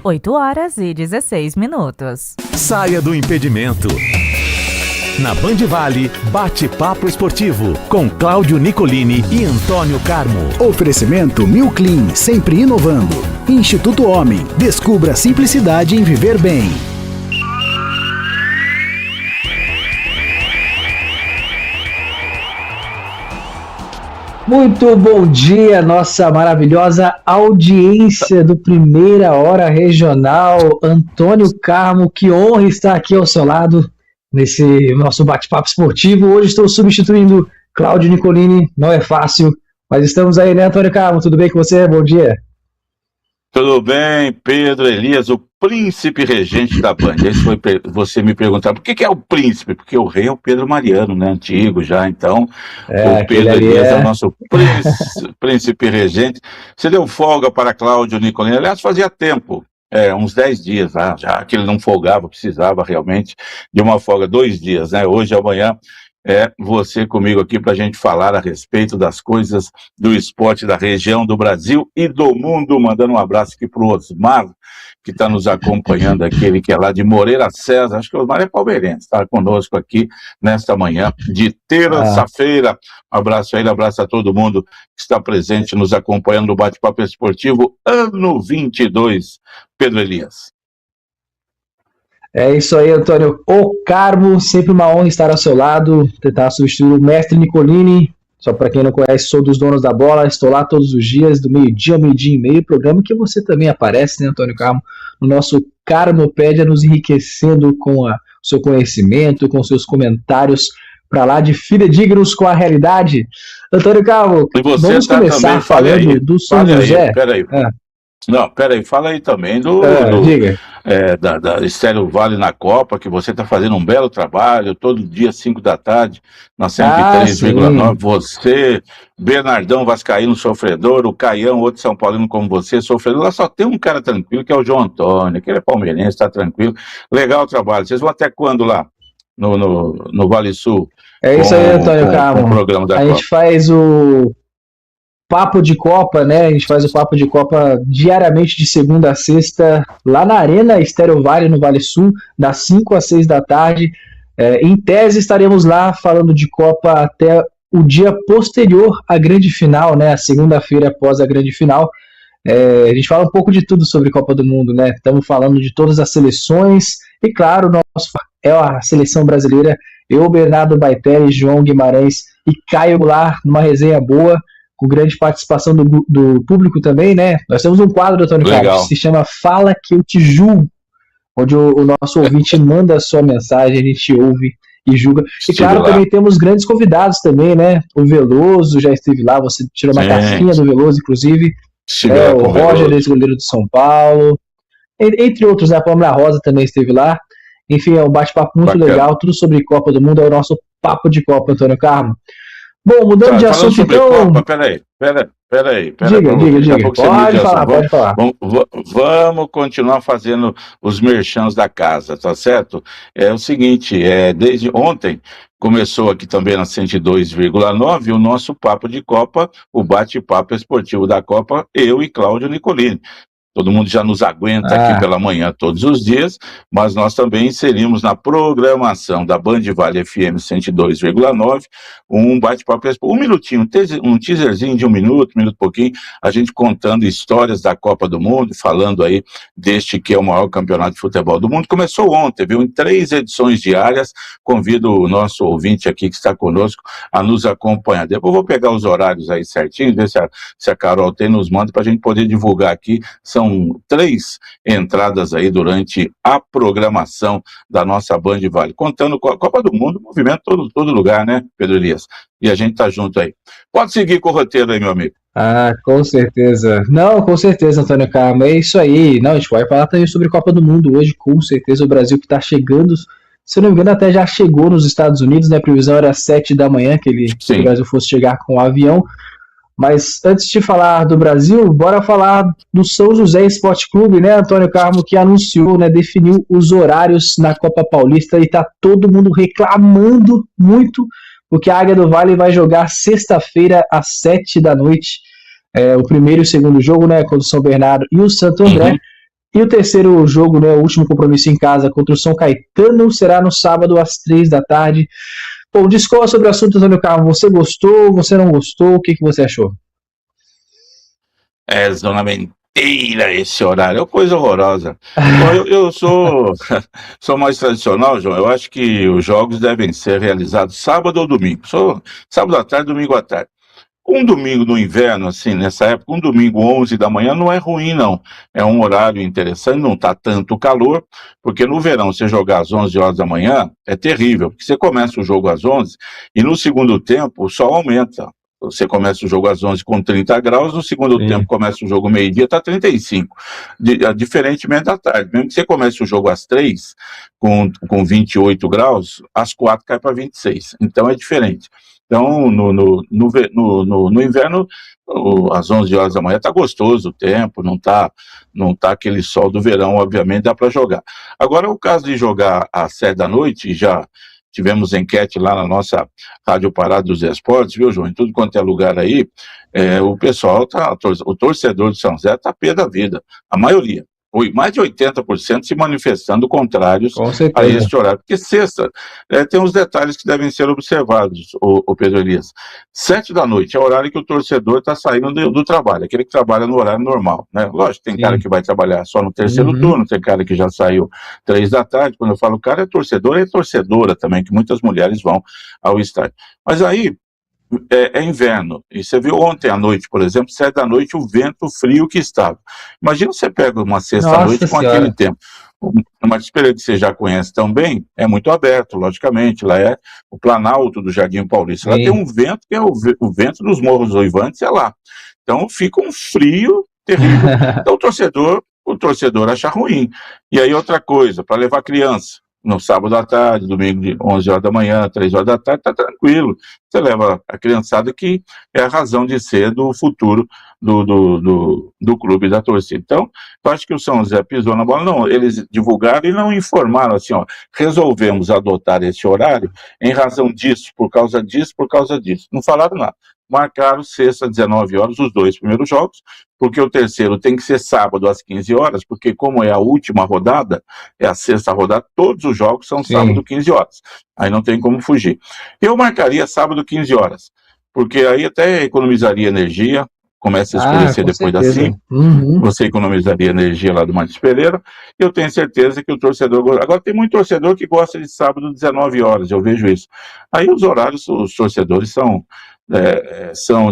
8h16. Saia do impedimento. Na Band Vale, bate-papo esportivo com Cláudio Nicolini e Antônio Carmo. Oferecimento Mil Clean, sempre inovando. Instituto Homem, descubra a simplicidade em viver bem. Muito bom dia, nossa maravilhosa audiência do Primeira Hora Regional. Antônio Carmo, que honra estar aqui ao seu lado nesse nosso bate-papo esportivo. Hoje estou substituindo Cláudio Nicolini, não é fácil, mas estamos aí, né, Antônio Carmo? Tudo bem com você? Bom dia. Tudo bem, Pedro Elias, o príncipe regente da Band. Esse foi você me perguntar, por que é o príncipe? Porque o rei é o Pedro Mariano, né, antigo já, então o Pedro Elias é o nosso príncipe regente. Você deu folga para Cláudio Nicolini, aliás, fazia tempo, uns 10 dias já que ele não folgava, precisava realmente de uma folga, 2 dias, né, hoje e amanhã. Você comigo aqui para a gente falar a respeito das coisas do esporte da região do Brasil e do mundo. Mandando um abraço aqui para o Osmar, que está nos acompanhando aqui, ele que é lá de Moreira César, acho que o Osmar é palmeirense, está conosco aqui nesta manhã de terça-feira. Abraço a ele, abraço a todo mundo que está presente, nos acompanhando no Bate-Papo Esportivo, ano 22, Pedro Elias. É isso aí, Antônio. O Carmo, sempre uma honra estar ao seu lado, tentar substituir o mestre Nicolini. Só para quem não conhece, sou dos donos da bola, estou lá todos os dias, do meio-dia ao meio-dia e meio, programa que você também aparece, né, Antônio Carmo, no nosso Carmopédia, nos enriquecendo com o seu conhecimento, com seus comentários para lá de fidedignos com a realidade. Antônio Carmo, vamos começar falando do São José. Não, peraí, fala aí também da Estéreo Vale na Copa, que você está fazendo um belo trabalho, todo dia, 5 da tarde, na 103,9. Você, Bernardão Vascaíno, sofredor, o Caião, outro São Paulino como você, sofredor. Lá só tem um cara tranquilo, que é o João Antônio, que ele é palmeirense, está tranquilo. Legal o trabalho. Vocês vão até quando lá, no Vale Sul? É isso aí, Antônio Carmo. A gente faz o Papo de Copa, né? A gente faz o Papo de Copa diariamente de segunda a sexta, lá na Arena Estéreo Vale, no Vale Sul, das 5 às 6 da tarde. Em tese, estaremos lá falando de Copa até o dia posterior à grande final, né? A segunda-feira após a grande final. A gente fala um pouco de tudo sobre Copa do Mundo, né? Estamos falando de todas as seleções e, claro, a seleção brasileira. Eu, Bernardo Baitelli, João Guimarães e Caio Goulart, numa resenha boa, com grande participação do público também, né? Nós temos um quadro, Antônio Carlos, que se chama Fala Que Eu Te Julgo, onde o nosso ouvinte manda a sua mensagem, a gente ouve e julga. E claro, também temos grandes convidados também, né? O Veloso já esteve lá, você tirou uma casquinha do Veloso, inclusive. O Roger, ex-goleiro do São Paulo. Entre outros, a Pamela Rosa também esteve lá. Enfim, é um bate-papo muito legal, tudo sobre Copa do Mundo, é o nosso Papo de Copa, Antônio Carmo. Bom, mudando de assunto, então... Copa, peraí. Diga. Pode falar. Vamos continuar fazendo os merchans da casa, tá certo? É o seguinte, desde ontem começou aqui também na 102,9 o nosso Papo de Copa, o bate-papo esportivo da Copa, eu e Cláudio Nicolini. Todo mundo já nos aguenta aqui pela manhã todos os dias, mas nós também inserimos na programação da Band Vale FM 102,9 um bate-papo, um minutinho, um teaserzinho de um minuto e pouquinho, a gente contando histórias da Copa do Mundo, falando aí deste que é o maior campeonato de futebol do mundo. Começou ontem, viu? Em 3 edições diárias. Convido o nosso ouvinte aqui que está conosco a nos acompanhar. Depois eu vou pegar os horários aí certinho, ver se a Carol nos manda para a gente poder divulgar aqui. São 3 entradas aí durante a programação da nossa Band Vale, contando com a Copa do Mundo, movimento todo lugar, né, Pedro Elias? E a gente tá junto aí. Pode seguir com o roteiro aí, meu amigo. Com certeza. Não, com certeza, Antônio Carmo, é isso aí. Não, a gente vai falar também sobre Copa do Mundo hoje, com certeza, o Brasil que está chegando, se não me engano, até já chegou nos Estados Unidos, né, a previsão era 7 da manhã que o Brasil fosse chegar com o avião. Mas antes de falar do Brasil, bora falar do São José Esporte Clube, né, Antônio Carmo, que anunciou, né, definiu os horários na Copa Paulista e tá todo mundo reclamando muito, porque a Águia do Vale vai jogar sexta-feira às 7 da noite, o primeiro e o segundo jogo, né, contra o São Bernardo e o Santo André. E o terceiro jogo, né, o último compromisso em casa contra o São Caetano, será no sábado às 3 da tarde. Bom, discorra sobre o assunto, Antônio Carmo. Você gostou? Você não gostou? O que você achou? É zona mentira esse horário, é uma coisa horrorosa. Bom, eu sou mais tradicional, João. Eu acho que os jogos devem ser realizados sábado ou domingo. Sábado à tarde, domingo à tarde. Um domingo no inverno, assim, nessa época, um domingo 11 da manhã não é ruim, não. É um horário interessante, não está tanto calor, porque no verão, você jogar às 11 horas da manhã é terrível, porque você começa o jogo às 11 e no segundo tempo o sol aumenta. Você começa o jogo às 11 com 30 graus, no segundo tempo começa o jogo meio-dia, está 35. Diferentemente da tarde. Mesmo que você comece o jogo às 3, com 28 graus, às 4 cai para 26. Então é diferente. Então, no inverno, às 11 horas da manhã, está gostoso o tempo, não tá aquele sol do verão, obviamente, dá para jogar. Agora, o caso de jogar às 7 da noite, já tivemos enquete lá na nossa Rádio Pará dos Esportes, viu, João? Em tudo quanto é lugar aí, o pessoal, o torcedor de São José está pé da vida, a maioria. Mais de 80% se manifestando contrários a este horário. Porque sexta, tem uns detalhes que devem ser observados, o Pedro Elias. 7 da noite é o horário que o torcedor está saindo do trabalho, aquele que trabalha no horário normal, né? Lógico, tem cara que vai trabalhar só no terceiro turno, tem cara que já saiu 3 da tarde. Quando eu falo cara é torcedor, é torcedora também, que muitas mulheres vão ao estádio. Mas aí, é inverno, e você viu ontem à noite, por exemplo, 7 da noite, o vento frio que estava. Imagina você pega uma sexta-noite com aquele tempo. Uma espelha que você já conhece também, é muito aberto, logicamente, lá é o Planalto do Jardim Paulista. Lá tem um vento que é o vento dos Morros Uivantes, é lá. Então fica um frio terrível. Então o torcedor acha ruim. E aí outra coisa, para levar criança, no sábado à tarde, domingo de 11 horas da manhã, 3 horas da tarde, tá tranquilo. Você leva a criançada, que é a razão de ser do futuro do clube, da torcida. Então, eu acho que o São José pisou na bola. Não, eles divulgaram e não informaram assim, ó, resolvemos adotar esse horário em razão disso, por causa disso, por causa disso. Não falaram nada. Marcaram sexta, 19 horas, os 2 primeiros jogos, porque o terceiro tem que ser sábado às 15 horas, porque como é a última rodada, é a sexta rodada, todos os jogos são sábado, 15 horas. Aí não tem como fugir. Eu marcaria sábado, 15 horas, porque aí até economizaria energia, começa a escurecer depois das 5, você economizaria energia lá do Martins Pereira. Eu tenho certeza que o torcedor gosta. Agora tem muito torcedor que gosta de sábado, 19 horas, eu vejo isso. Aí os horários, os torcedores são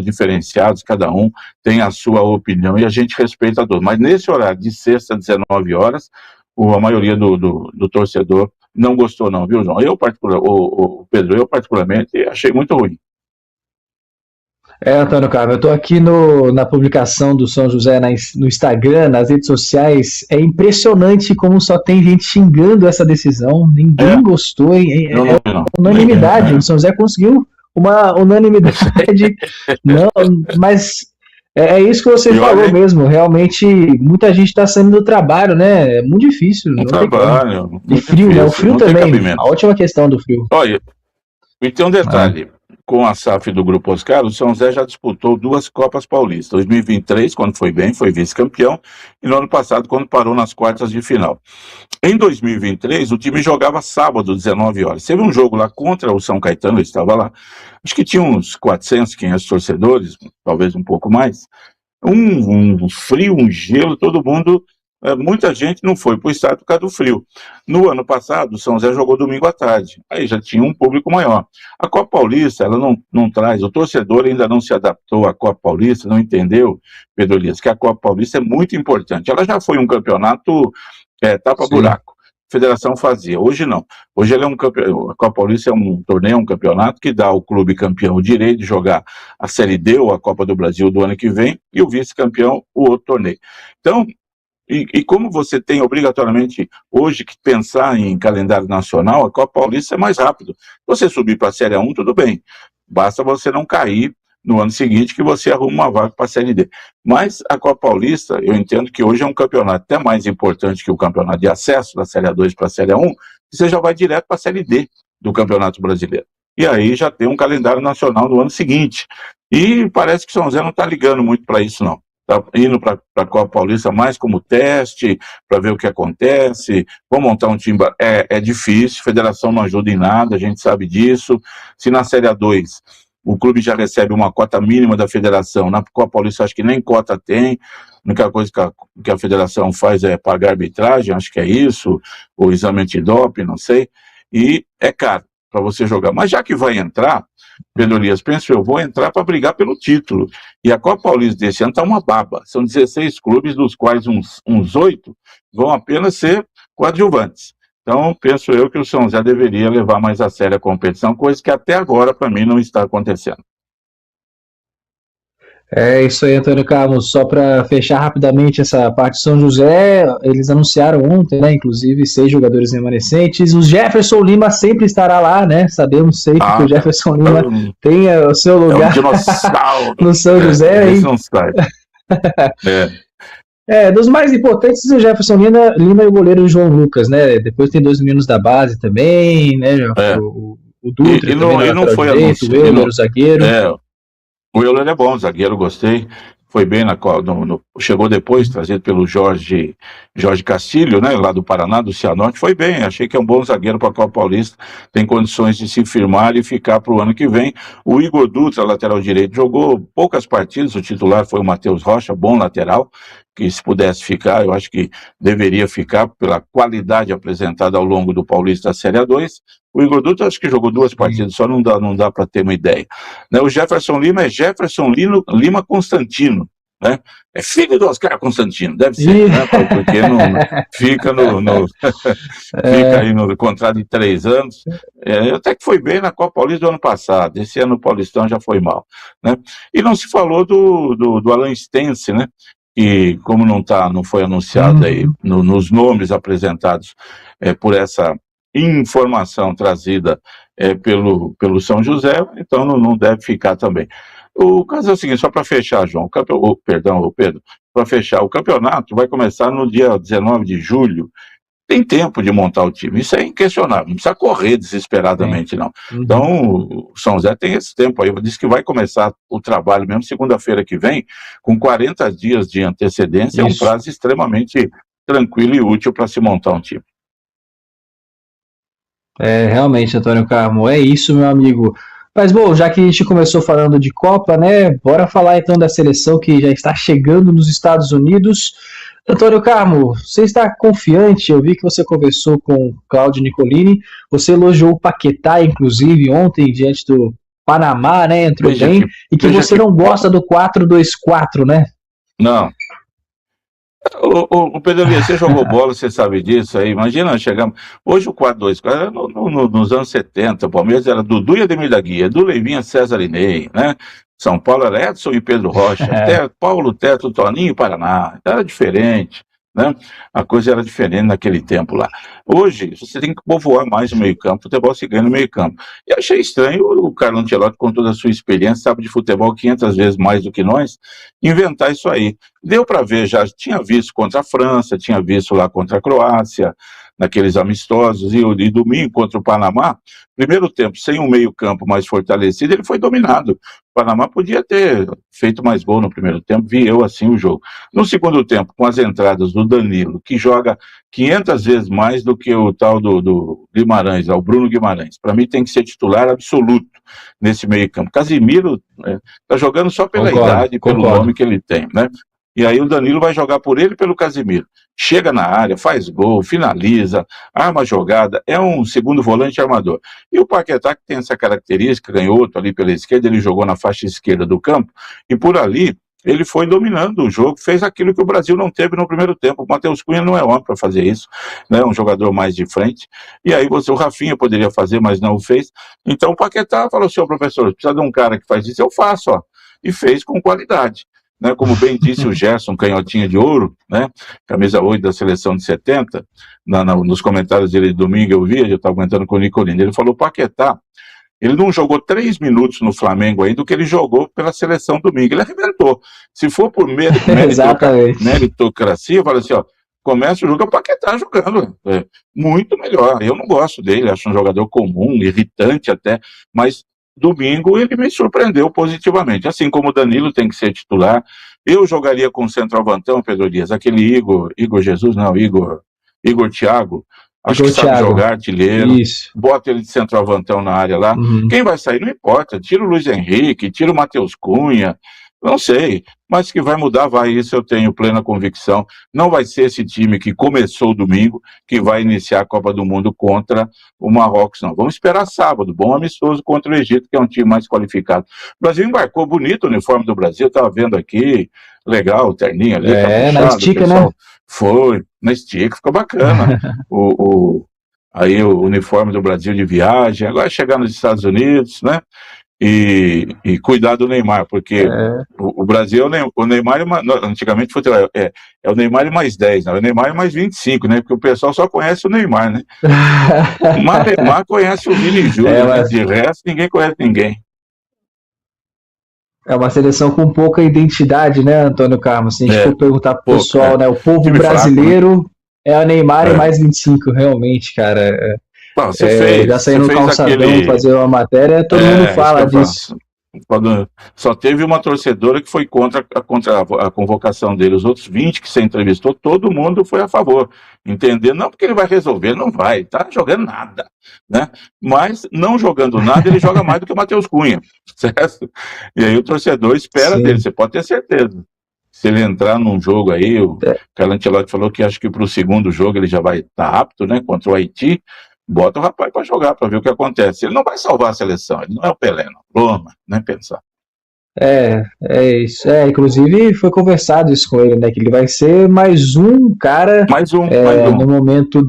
diferenciados, cada um tem a sua opinião e a gente respeita a todos. Mas nesse horário de sexta, 19 horas, a maioria do torcedor não gostou não, viu, João? O Pedro, eu particularmente achei muito ruim. Antônio Carmo, eu estou aqui na publicação do São José no Instagram, nas redes sociais. É impressionante como só tem gente xingando essa decisão. Ninguém gostou, hein? Unanimidade. O São José conseguiu uma unanimidade. Não, mas é isso que você falou mesmo. Realmente, muita gente está saindo do trabalho, né? É muito difícil. Trabalho. E frio, né? O frio também. A última questão do frio. Olha, e tem um detalhe. Com a SAF do Grupo Oscar, o São José já disputou 2 Copas Paulistas. 2023, quando foi bem, foi vice-campeão, e no ano passado, quando parou nas quartas de final. Em 2023, o time jogava sábado, 19 horas. Teve um jogo lá contra o São Caetano, eu estava lá. Acho que tinha uns 400, 500 torcedores, talvez um pouco mais. Um frio, um gelo, todo mundo... Muita gente não foi para o estádio por causa do frio. No ano passado, o São José jogou domingo à tarde. Aí já tinha um público maior. A Copa Paulista, ela não traz... O torcedor ainda não se adaptou à Copa Paulista, não entendeu, Pedro Elias, que a Copa Paulista é muito importante. Ela já foi um campeonato tapa-buraco. A federação fazia. Hoje não. Hoje ela a Copa Paulista é um torneio, um campeonato que dá ao clube campeão o direito de jogar a Série D ou a Copa do Brasil do ano que vem e o vice-campeão o outro torneio. Então... E como você tem obrigatoriamente hoje que pensar em calendário nacional, a Copa Paulista é mais rápido. Você subir para a Série A1, tudo bem. Basta você não cair no ano seguinte que você arruma uma vaga para a Série D. Mas a Copa Paulista, eu entendo que hoje é um campeonato até mais importante que o campeonato de acesso da Série A2 para a Série A1, e você já vai direto para a Série D do Campeonato Brasileiro. E aí já tem um calendário nacional no ano seguinte. E parece que o São José não está ligando muito para isso, não. Tá indo para a Copa Paulista mais como teste, para ver o que acontece, vou montar um time, é difícil, a federação não ajuda em nada, a gente sabe disso. Se na Série A2 o clube já recebe uma cota mínima da federação, na Copa Paulista acho que nem cota tem, a única coisa que a federação faz é pagar arbitragem, acho que é isso, o exame antidoping, não sei, e é caro para você jogar. Mas já que vai entrar, Pedro Elias, penso eu, vou entrar para brigar pelo título. E a Copa Paulista desse ano está uma baba. São 16 clubes, dos quais uns 8 vão apenas ser coadjuvantes. Então, penso eu que o São José deveria levar mais a sério a competição, coisa que até agora, para mim, não está acontecendo. É isso aí, Antônio Carlos. Só para fechar rapidamente essa parte de São José, eles anunciaram ontem, né, inclusive, 6 jogadores remanescentes. O Jefferson Lima sempre estará lá, né? Sabemos sempre que o Jefferson Lima tem o seu lugar no São José. Isso não sai. Dos mais importantes, o Jefferson Lima e o goleiro João Lucas, né? Depois tem 2 meninos da base também, né? O Dutra e não foi direito, o Euler, o zagueiro. O Euler é bom, zagueiro, gostei. Foi bem chegou depois, trazido pelo Jorge Castilho, né, lá do Paraná, do Cianorte, foi bem, achei que é um bom zagueiro para a Copa Paulista, tem condições de se firmar e ficar para o ano que vem. O Igor Dutra, lateral direito, jogou poucas partidas, o titular foi o Matheus Rocha, bom lateral, que se pudesse ficar, eu acho que deveria ficar pela qualidade apresentada ao longo do Paulista da Série A2. O Igor Dutra acho que jogou 2 partidas, só não dá para ter uma ideia. Né, o Jefferson Lima é Jefferson Lima Constantino, né? É filho do Oscar Constantino, deve ser, né? Porque fica fica aí no contrato de 3 anos. Até que foi bem na Copa Paulista do ano passado, esse ano o Paulistão já foi mal, né? E não se falou do Alan Stense, né? Que como não foi anunciado aí nos nomes apresentados por essa informação trazida pelo São José, então não deve ficar também. O caso é o seguinte, só para fechar, João, Pedro, para fechar, o campeonato vai começar no dia 19 de julho, tem tempo de montar o time, isso é inquestionável, não precisa correr desesperadamente, não. Então, o São José tem esse tempo aí, disse que vai começar o trabalho mesmo segunda-feira que vem, com 40 dias de antecedência, é um prazo extremamente tranquilo e útil para se montar um time. Realmente, Antônio Carmo, é isso, meu amigo. Mas, bom, já que a gente começou falando de Copa, né, bora falar então da seleção que já está chegando nos Estados Unidos. Antônio Carmo, você está confiante? Eu vi que você conversou com o Claudio Nicolini, você elogiou o Paquetá, inclusive, ontem, diante do Panamá, né, entrou bem, e que você não gosta do 4-2-4, né? Não. O Pedro Elias, você jogou bola, você sabe disso aí. Imagina, chegamos. Hoje o 4-2-4, nos anos 70, o Palmeiras era Dudu e Ademir da Guia, do Leivinha, César e Ney, né? São Paulo era Edson e Pedro Rocha, Paulo, Teto, Toninho e Paraná. Era diferente, né? A coisa era diferente naquele tempo lá. Hoje, você tem que povoar mais o meio-campo, futebol se ganha no meio-campo. E achei estranho o Carlo Ancelotti, com toda a sua experiência, sabe de futebol 500 vezes mais do que nós, inventar isso aí. Deu para ver, já tinha visto contra a França, tinha visto lá contra a Croácia, naqueles amistosos, e domingo contra o Panamá, primeiro tempo, sem um meio-campo mais fortalecido, ele foi dominado. O Panamá podia ter feito mais gol no primeiro tempo, vi eu assim o jogo. No segundo tempo, com as entradas do Danilo, que joga 500 vezes mais do que o tal do Guimarães, o Bruno Guimarães. Para mim tem que ser titular absoluto nesse meio-campo. Casimiro está jogando só pela idade, pelo nome que ele tem, né? E aí o Danilo vai jogar por ele e pelo Casimiro. Chega na área, faz gol, finaliza, arma a jogada, é um segundo volante armador. E o Paquetá, que tem essa característica, canhoto ali pela esquerda, ele jogou na faixa esquerda do campo, e por ali ele foi dominando o jogo, fez aquilo que o Brasil não teve no primeiro tempo. O Matheus Cunha não é homem para fazer isso, né? Um jogador mais de frente. E aí o Rafinha poderia fazer, mas não o fez. Então o Paquetá falou assim, professor, precisa de um cara que faz isso, eu faço, ó. E fez com qualidade. Né, como bem disse o Gerson, canhotinha de ouro, né, camisa 8 da seleção de 70, nos comentários dele de domingo eu estava comentando com o Nicolini, ele falou, Paquetá, ele não jogou 3 minutos no Flamengo ainda do que ele jogou pela seleção domingo, ele arrebentou. Se for por meritocracia, fala assim, ó, começa o jogo, é o Paquetá jogando, muito melhor. Eu não gosto dele, acho um jogador comum, irritante até, mas domingo ele me surpreendeu positivamente, assim como o Danilo tem que ser titular, Eu jogaria com o centroavantão, Pedro Dias, aquele Igor Jesus, não, Igor Thiago, acho Igor que sabe Thiago. jogar, artilheiro, Isso. bota ele de centroavantão na área lá. Quem vai sair não importa, tira o Luiz Henrique, tira o Matheus Cunha, não sei, mas que vai mudar, vai, isso eu tenho plena convicção. Não vai ser esse time que começou domingo, que vai iniciar a Copa do Mundo contra o Marrocos, não. Vamos esperar sábado, bom amistoso contra o Egito, que é um time mais qualificado. O Brasil embarcou, bonito o uniforme do Brasil, estava vendo aqui, legal, o terninho ali, na estica, né? Foi, na estica, ficou bacana. Aí o uniforme do Brasil de viagem, agora chegar nos Estados Unidos, né? E cuidar do Neymar, porque o Brasil, o Neymar, antigamente é o Neymar mais 10, né? O Neymar mais 25, né? Porque o pessoal só conhece o Neymar, né? Mas o Neymar conhece o Vini Júnior, né? De resto ninguém conhece ninguém. É uma seleção com pouca identidade, né, Antônio Carlos? Se a gente for perguntar pro pessoal, né? O povo time brasileiro fraco, né? É o Neymar e mais 25, realmente, cara. Bom, já saiu no calçadão fazer uma matéria, todo mundo fala disso. Só teve uma torcedora que foi contra a convocação dele. Os outros 20 que você entrevistou, todo mundo foi a favor. Entender? Não porque ele vai resolver, não vai, tá jogando nada, né? Mas não jogando nada, ele joga mais do que o Matheus Cunha, certo? E aí o torcedor espera dele, você pode ter certeza. Se ele entrar num jogo aí, o Carlo Ancelotti falou que acho que para o segundo jogo ele já vai estar apto, né? Contra o Haiti. Bota o rapaz para jogar, para ver o que acontece. Ele não vai salvar a seleção, ele não é o Pelé, não. Roma, nem pensar. É isso. Inclusive foi conversado isso com ele, né? Que ele vai ser mais um cara mais um. No momento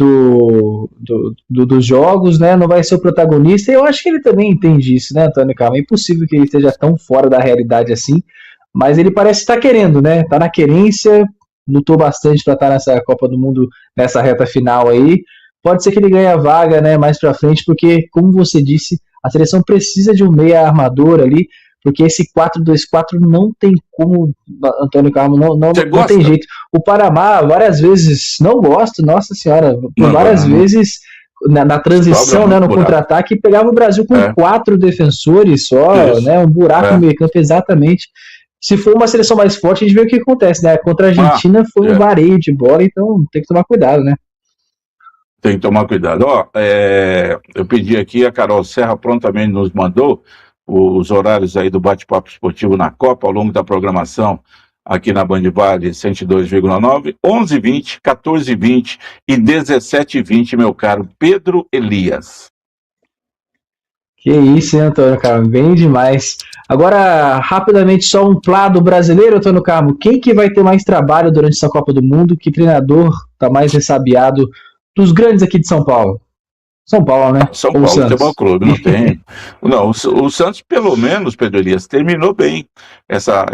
dos jogos, né? Não vai ser o protagonista. E eu acho que ele também entende isso, né, Antônio Carlos? É impossível que ele esteja tão fora da realidade assim. Mas ele parece estar querendo, né? Tá na querência, lutou bastante para estar nessa Copa do Mundo, nessa reta final aí. Pode ser que ele ganhe a vaga, né, mais pra frente, porque, como você disse, a seleção precisa de um meia armador ali, porque esse 4-2-4 não tem como, Antônio Carlos, não tem jeito. O Panamá, várias vezes, não gosto, nossa senhora, várias vezes, na transição, né, no contra-ataque, pegava o Brasil com 4 defensores só, né, um buraco no meio campo, exatamente. Se for uma seleção mais forte, a gente vê o que acontece, né, contra a Argentina foi um vareio de bola, então tem que tomar cuidado, né. Tem que tomar cuidado. Eu pedi aqui, a Carol Serra prontamente nos mandou os horários aí do bate-papo esportivo na Copa, ao longo da programação aqui na Band Vale 102,9, 11h20, 14h20 e 17h20, meu caro Pedro Elias. Que isso, hein, Antônio Carlos? Bem demais. Agora, rapidamente, só um plano brasileiro, Antônio Carlos. Quem que vai ter mais trabalho durante essa Copa do Mundo? Que treinador está mais ressabiado dos grandes aqui de São Paulo? São Paulo, né? São Paulo Futebol Clube, não tem. Não, o Santos, pelo menos, Pedro Elias, terminou bem essa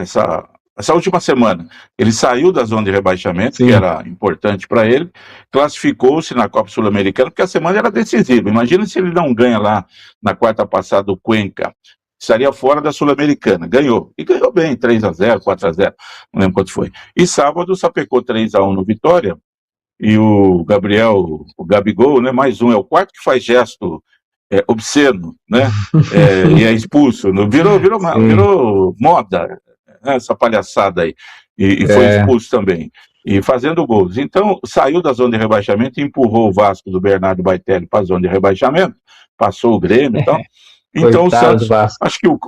última semana. Ele saiu da zona de rebaixamento, que era importante para ele, classificou-se na Copa Sul-Americana, porque a semana era decisiva. Imagina se ele não ganha lá na quarta passada o Cuenca. Estaria fora da Sul-Americana. Ganhou. E ganhou bem, 3-0, 4-0, não lembro quanto foi. E sábado sapecou 3-1 no Vitória. E o Gabigol, né, mais um, é o quarto que faz gesto obsceno, né, e é expulso, virou moda, né, essa palhaçada aí, e foi expulso também, e fazendo gols. Então, saiu da zona de rebaixamento e empurrou o Vasco do Bernardo Baitelli para a zona de rebaixamento, passou o Grêmio e tal. Então, coitado, o Santos, acho que o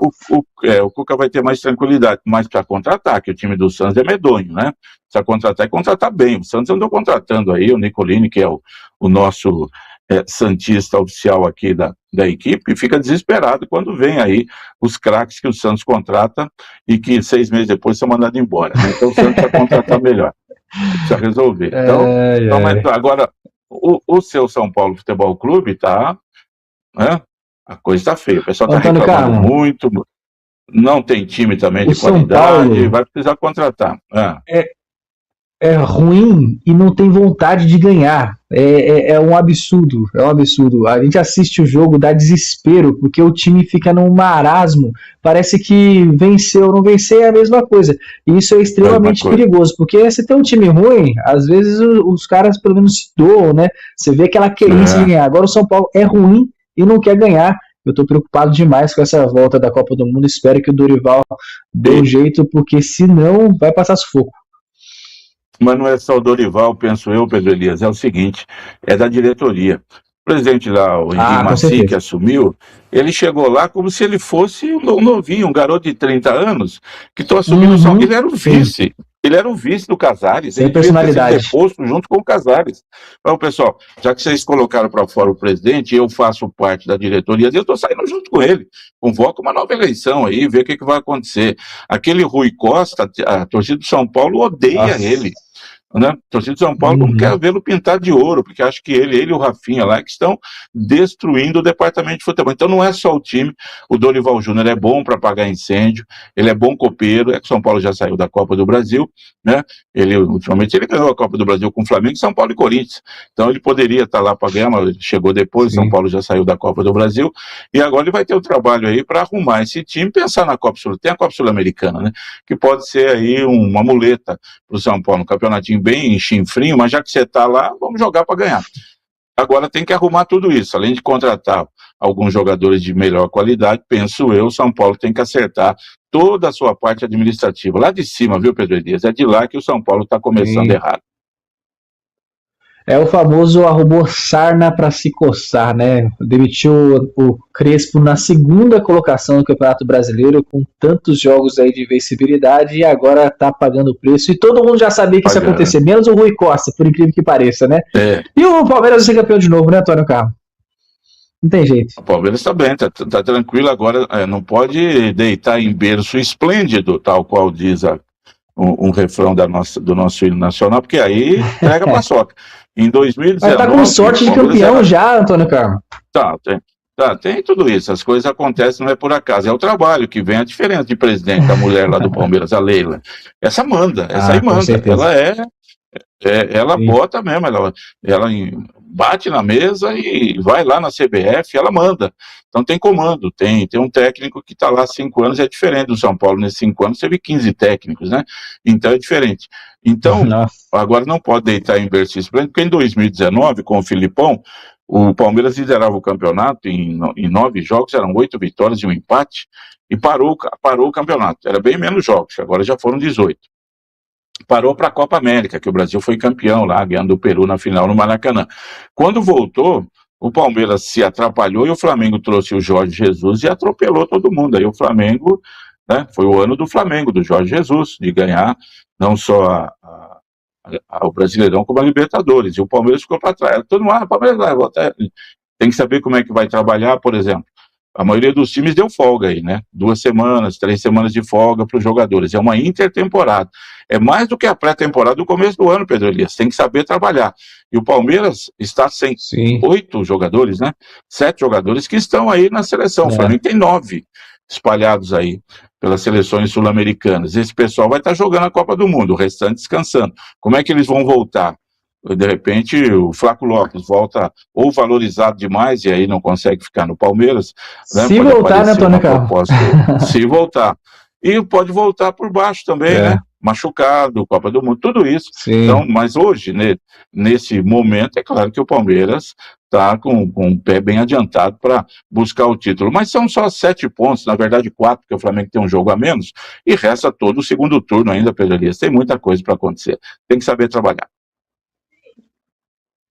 Cuca vai ter mais tranquilidade, mas para contra-ataque, o time do Santos é medonho, né? Precisa contratar e contratar bem. O Santos andou contratando aí o Nicolini, que é o nosso santista oficial aqui da equipe, e fica desesperado quando vem aí os craques que o Santos contrata e que 6 meses depois são mandados embora, né? Então o Santos precisa contratar melhor, precisa resolver. Então, agora, o seu São Paulo Futebol Clube tá, né? A coisa está feia, o pessoal está reclamando muito, não tem time também de qualidade, vai precisar contratar. É ruim e não tem vontade de ganhar, é um absurdo, a gente assiste o jogo, dá desespero, porque o time fica num marasmo, parece que venceu ou não vencer é a mesma coisa, e isso é extremamente perigoso, porque você tem um time ruim, às vezes os caras pelo menos se doam, né, você vê aquela querência de ganhar, agora o São Paulo é ruim e não quer ganhar, eu tô preocupado demais com essa volta da Copa do Mundo, espero que o Dorival dê um jeito, porque senão vai passar sufoco. Mas não é só o Dorival, penso eu, Pedro Elias, é o seguinte, é da diretoria. O presidente lá, o Henrique Maci, que assumiu, ele chegou lá como se ele fosse um novinho, um garoto de 30 anos, que estou assumindo só que ele era o vice. Ele era o vice do Casares. Sem personalidade. Ele deposto junto com o Casares. Então, pessoal, já que vocês colocaram para fora o presidente, eu faço parte da diretoria, eu estou saindo junto com ele. Convoca uma nova eleição aí, vê o que vai acontecer. Aquele Rui Costa, a torcida do São Paulo odeia ele. Né? A torcida de São Paulo não quer vê-lo pintado de ouro, porque acho que ele e o Rafinha lá que estão destruindo o departamento de futebol. Então não é só o time, o Dorival Júnior é bom para apagar incêndio, ele é bom copeiro, é que o São Paulo já saiu da Copa do Brasil, né? Ultimamente ele ganhou a Copa do Brasil com o Flamengo, São Paulo e Corinthians, então ele poderia estar lá para ganhar, mas ele chegou depois, São Paulo já saiu da Copa do Brasil, e agora ele vai ter o trabalho aí para arrumar esse time, pensar na Copa Sul, tem a Copa Sul-Americana, né? Que pode ser aí uma muleta para o São Paulo, um campeonatinho bem chinfrinho, mas já que você está lá, vamos jogar para ganhar. Agora tem que arrumar tudo isso, além de contratar alguns jogadores de melhor qualidade, penso eu, São Paulo tem que acertar toda a sua parte administrativa, lá de cima, viu, Pedro Elias? É de lá que o São Paulo está começando errado. É o famoso arrumou sarna para se coçar, né? Demitiu o Crespo na segunda colocação do Campeonato Brasileiro, com tantos jogos aí de invencibilidade, e agora tá pagando o preço. E todo mundo já sabia que isso ia acontecer, menos o Rui Costa, por incrível que pareça, né? E o Palmeiras vai ser campeão de novo, né, Antônio Carlos? Não tem jeito. O Palmeiras está bem, tá tranquilo agora, não pode deitar em berço esplêndido, tal qual diz um refrão do nosso hino nacional, porque aí pega a paçoca. Em 2019... Mas tá com sorte de campeão já, Antônio Carlos. Tem tudo isso, as coisas acontecem, não é por acaso, é o trabalho que vem, a diferença de presidente da mulher lá do Palmeiras, a Leila. Essa manda, essa aí manda, ela bota mesmo, ela bate na mesa e vai lá na CBF, ela manda. Então tem comando, tem um técnico que está lá há 5 anos, é diferente do São Paulo, nesses 5 anos teve 15 técnicos, né? Então é diferente. Então, agora não pode deitar em berço esplêndido, porque em 2019, com o Filipão, o Palmeiras liderava o campeonato em 9 jogos, eram 8 vitórias e um empate, e parou o campeonato. Era bem menos jogos, agora já foram 18. Parou para a Copa América, que o Brasil foi campeão lá, ganhando o Peru na final no Maracanã. Quando voltou, o Palmeiras se atrapalhou e o Flamengo trouxe o Jorge Jesus e atropelou todo mundo. Aí o Flamengo, né, foi o ano do Flamengo, do Jorge Jesus, de ganhar não só o Brasileirão como a Libertadores. E o Palmeiras ficou para trás. Todo mundo, o Palmeiras vai voltar. Tem que saber como é que vai trabalhar, por exemplo. A maioria dos times deu folga aí, né? 2 semanas, 3 semanas de folga para os jogadores. É uma intertemporada. É mais do que a pré-temporada do começo do ano, Pedro Elias. Tem que saber trabalhar. E o Palmeiras está sem 8 jogadores, né? 7 jogadores que estão aí na seleção. O Flamengo tem 9 espalhados aí pelas seleções sul-americanas. Esse pessoal vai estar jogando a Copa do Mundo, o restante descansando. Como é que eles vão voltar? De repente o Flaco Lopes volta ou valorizado demais e aí não consegue ficar no Palmeiras, né? Se voltar, né, Antônio Carlos? Se voltar. E pode voltar por baixo também, né? Machucado, Copa do Mundo, tudo isso. Então, mas hoje, nesse momento, é claro que o Palmeiras está com o pé bem adiantado para buscar o título. Mas são só 7 pontos, na verdade 4, porque o Flamengo tem um jogo a menos, e resta todo o segundo turno ainda, Pedro Elias. Tem muita coisa para acontecer. Tem que saber trabalhar.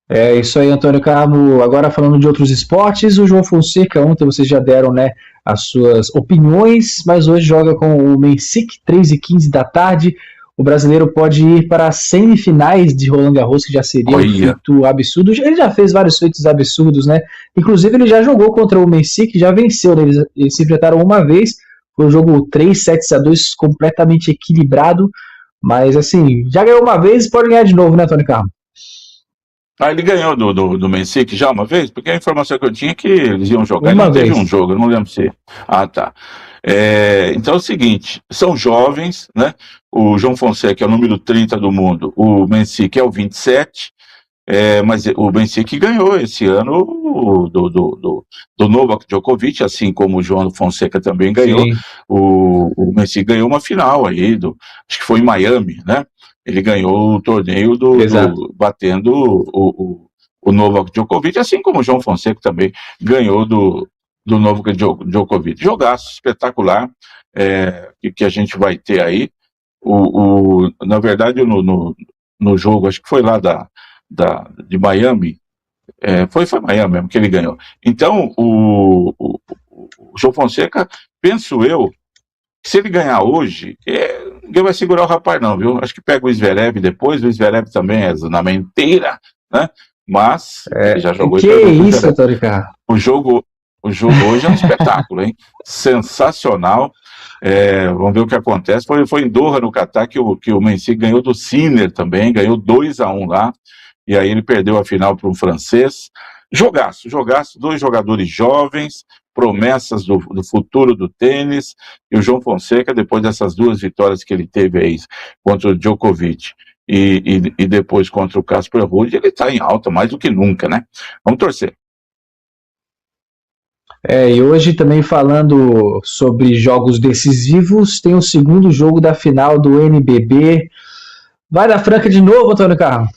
É isso aí, Antônio Carmo. Agora falando de outros esportes, o João Fonseca, ontem vocês já deram, né, as suas opiniões, mas hoje joga com o Mencic, 3h15 da tarde. O brasileiro pode ir para as semifinais de Roland Garros, que já seria um feito absurdo. Ele já fez vários feitos absurdos, né? Inclusive ele já jogou contra o Mencic, já venceu, né? Eles se enfrentaram uma vez, foi um jogo 3-7-2, completamente equilibrado, mas assim, já ganhou uma vez, pode ganhar de novo, né, Antônio Carmo? Ele ganhou do Mencic já uma vez? Porque a informação que eu tinha é que eles iam jogar, ele não teve um jogo, eu não lembro se... tá. Então é o seguinte, são jovens, né? O João Fonseca é o número 30 do mundo, o Mencic é o 27, mas o Mencic ganhou esse ano do Novak Djokovic, assim como o João Fonseca também ganhou. O Mencic ganhou uma final aí, acho que foi em Miami, né? Ele ganhou o torneio batendo o Novak Djokovic, assim como o João Fonseca também ganhou do do Novak Djokovic. Jogaço espetacular que a gente vai ter aí. Na verdade, no jogo, acho que foi lá de Miami, foi Miami mesmo que ele ganhou. Então, o João Fonseca, penso eu, que se ele ganhar hoje, ninguém vai segurar o rapaz não, viu? Acho que pega o Zverev depois, o Zverev também é na menteira, né? Mas ele já jogou. Que isso, Antônio Carlos? O jogo hoje é um espetáculo, hein? Sensacional. Vamos ver o que acontece. Foi em Doha, no Catar, que o Mensih ganhou do Sinner também, ganhou 2-1 lá, e aí ele perdeu a final para um francês. Jogaço, 2 jogadores jovens, promessas do futuro do tênis, e o João Fonseca, depois dessas 2 vitórias que ele teve aí contra o Djokovic e depois contra o Casper Ruud, ele está em alta mais do que nunca, né? Vamos torcer. E hoje também falando sobre jogos decisivos, tem o segundo jogo da final do NBB. Vai da Franca de novo, Antônio Carlos?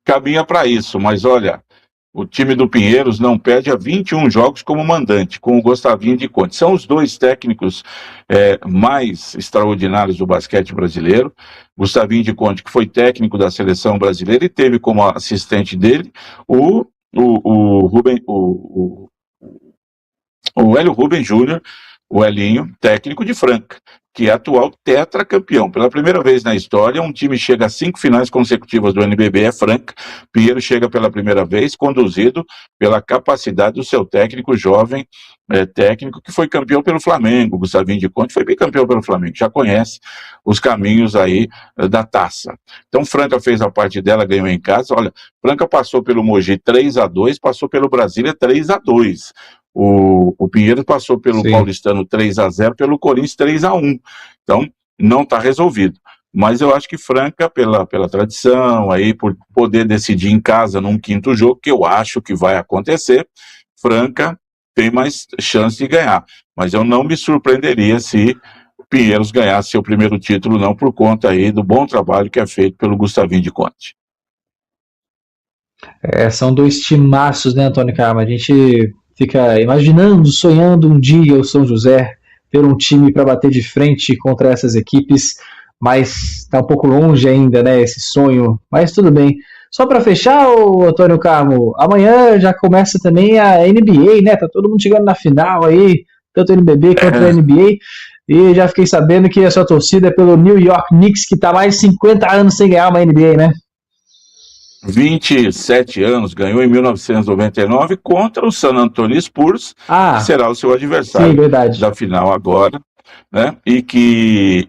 Caminha para isso, mas olha, o time do Pinheiros não perde há 21 jogos como mandante, com o Gustavinho de Conte. São os 2 técnicos mais extraordinários do basquete brasileiro. Gustavinho de Conte, que foi técnico da seleção brasileira, e teve como assistente dele o Hélio Rubens Júnior, o Elinho, técnico de Franca, que é atual tetracampeão. Pela primeira vez na história, um time chega a 5 finais consecutivas do NBB, é Franca. Pinheiro chega pela primeira vez, conduzido pela capacidade do seu técnico jovem, técnico que foi campeão pelo Flamengo. Gustavinho de Conte foi bicampeão pelo Flamengo, já conhece os caminhos aí da taça. Então Franca fez a parte dela, ganhou em casa. Olha, Franca passou pelo Mogi 3-2, passou pelo Brasília 3-2. O Pinheiro passou pelo Paulistano 3-0, pelo Corinthians 3-1. Então, não está resolvido. Mas eu acho que Franca, pela tradição, aí, por poder decidir em casa num 5º jogo, que eu acho que vai acontecer, Franca tem mais chance de ganhar. Mas eu não me surpreenderia se o Pinheiros ganhasse seu primeiro título, não, por conta aí do bom trabalho que é feito pelo Gustavinho de Conte. São 2 timaços, né, Antônio Carlos? A gente fica imaginando, sonhando um dia o São José ter um time para bater de frente contra essas equipes, mas está um pouco longe ainda, né, esse sonho, mas tudo bem. Só para fechar, Antônio Carmo, amanhã já começa também a NBA, né, tá todo mundo chegando na final aí, tanto o NBB quanto a NBA, e já fiquei sabendo que a sua torcida é pelo New York Knicks, que tá mais de 50 anos sem ganhar uma NBA, né? 27 anos, ganhou em 1999 contra o San Antonio Spurs, que será o seu adversário da final agora, né? E que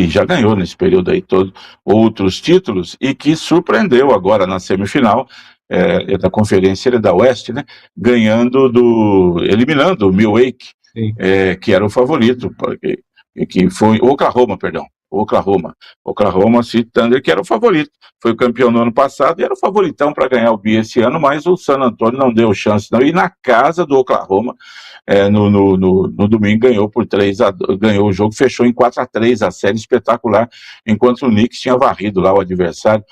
já ganhou nesse período aí todos outros títulos e que surpreendeu agora na semifinal da conferência da Oeste, né? Eliminando o Milwaukee, que era o favorito, que foi Oklahoma City Thunder, que era o favorito, foi o campeão no ano passado e era o favoritão para ganhar o bi esse ano, mas o San Antonio não deu chance não, e na casa do Oklahoma, no domingo ganhou por 3-2, ganhou o jogo, fechou em 4-3, a série espetacular, enquanto o Knicks tinha varrido lá o adversário,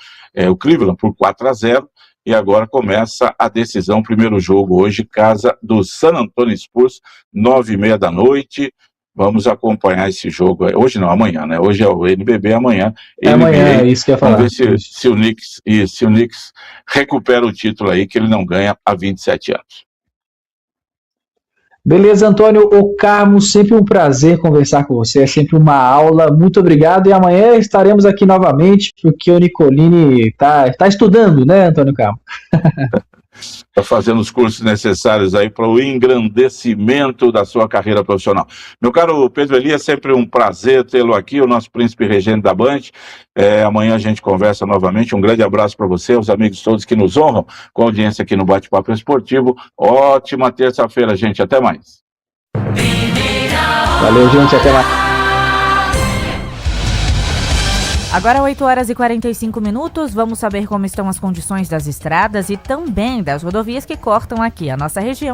o Cleveland, por 4-0, e agora começa a decisão, primeiro jogo hoje, casa do San Antonio Spurs, 9h30 da noite. Vamos acompanhar esse jogo, hoje não, amanhã, né? Hoje é o NBB, amanhã amanhã, é isso que eu ia falar. Vamos ver se o Knicks recupera o título aí, que ele não ganha há 27 anos. Beleza, Antônio Carmo, sempre um prazer conversar com você, é sempre uma aula, muito obrigado, e amanhã estaremos aqui novamente, porque o Nicolini está estudando, né, Antônio Carmo? Está fazendo os cursos necessários aí para o engrandecimento da sua carreira profissional. Meu caro Pedro Elias, é sempre um prazer tê-lo aqui, o nosso príncipe regente da Band. Amanhã a gente conversa novamente. Um grande abraço para você, os amigos todos que nos honram com a audiência aqui no Bate-Papo Esportivo. Ótima terça-feira, gente. Até mais. Valeu, gente. Até mais. Agora 8h45, vamos saber como estão as condições das estradas e também das rodovias que cortam aqui a nossa região.